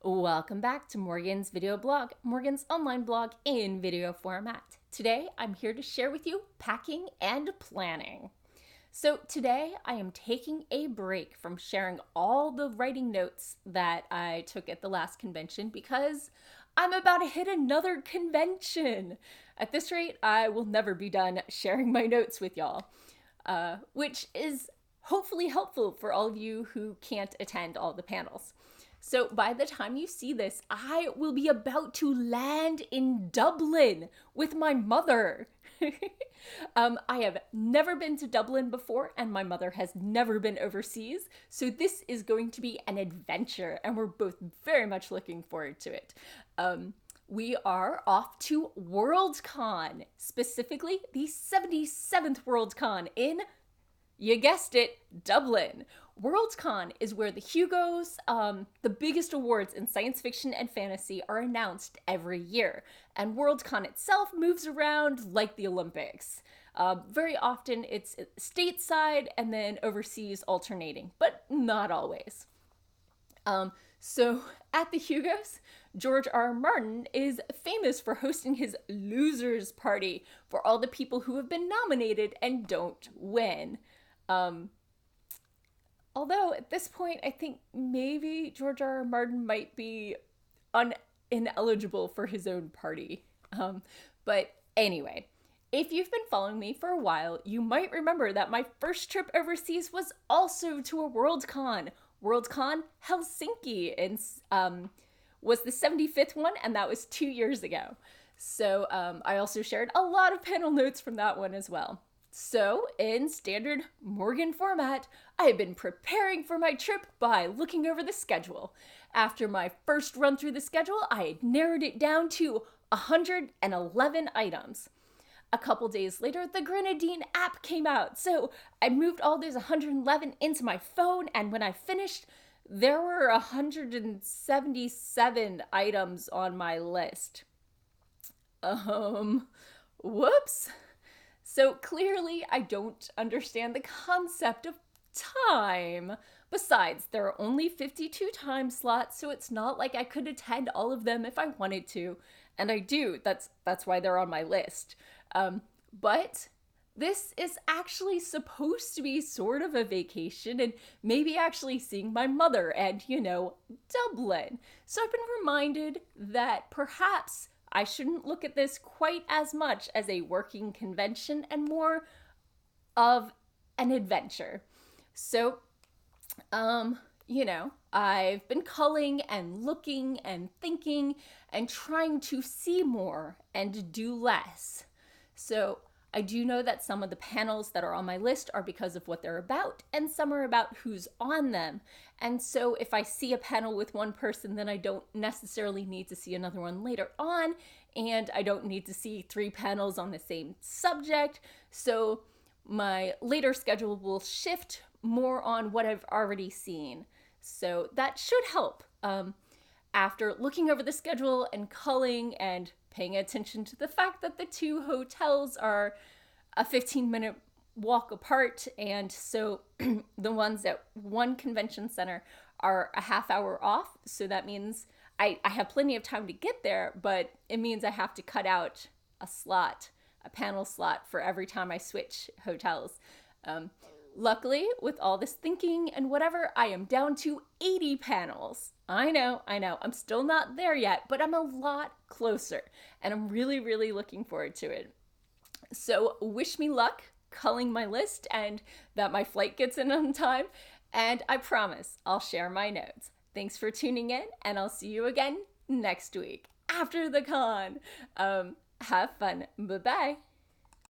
Welcome back to Morgan's video blog, Morgan's online blog in video format. Today, I'm here to share with you packing and planning. So today, I am taking a break from sharing all the writing notes that I took at the last convention because I'm about to hit another convention. At this rate, I will never be done sharing my notes with y'all, which is hopefully helpful for all of you who can't attend all the panels. So by the time you see this, I will be about to land in Dublin with my mother. I have never been to Dublin before, and my mother has never been overseas. So this is going to be an adventure, and we're both very much looking forward to it. We are off to WorldCon, specifically the 77th WorldCon in, you guessed it, Dublin. WorldCon is where the Hugos, the biggest awards in science fiction and fantasy, are announced every year. And WorldCon itself moves around like the Olympics. Very often it's stateside and then overseas alternating, but not always. So at the Hugos, George R. R. Martin is famous for hosting his losers party for all the people who have been nominated and don't win. Although at this point, I think maybe George R. R. Martin might be ineligible for his own party. But anyway, if you've been following me for a while, you might remember that my first trip overseas was also to a WorldCon. WorldCon Helsinki was the 75th one, and that was 2 years ago. So I also shared a lot of panel notes from that one as well. So, in standard Morgan format, I have been preparing for my trip by looking over the schedule. After my first run through the schedule, I had narrowed it down to 111 items. A couple days later, the Grenadine app came out, so I moved all those 111 into my phone, and when I finished, there were 177 items on my list. Whoops. So clearly, I don't understand the concept of time. Besides, there are only 52 time slots, so it's not like I could attend all of them if I wanted to. And I do. That's why they're on my list. But this is actually supposed to be sort of a vacation and maybe actually seeing my mother and, Dublin. So I've been reminded that perhaps I shouldn't look at this quite as much as a working convention and more of an adventure. So, I've been culling and looking and thinking and trying to see more and do less. So, I do know that some of the panels that are on my list are because of what they're about, and some are about who's on them. And so if I see a panel with one person, then I don't necessarily need to see another one later on, and I don't need to see 3 panels on the same subject. So my later schedule will shift more on what I've already seen. So that should help. After looking over the schedule and culling and paying attention to the fact that the 2 hotels are a 15-minute walk apart, and so the ones at one convention center are a half hour off, so that means I have plenty of time to get there, but it means I have to cut out a panel slot for every time I switch hotels. Luckily, with all this thinking and whatever, I am down to 80 panels. I know, I'm still not there yet, but I'm a lot closer, and I'm really, really looking forward to it. So wish me luck culling my list and that my flight gets in on time, and I promise I'll share my notes. Thanks for tuning in, and I'll see you again next week after the con. Have fun. Bye-bye.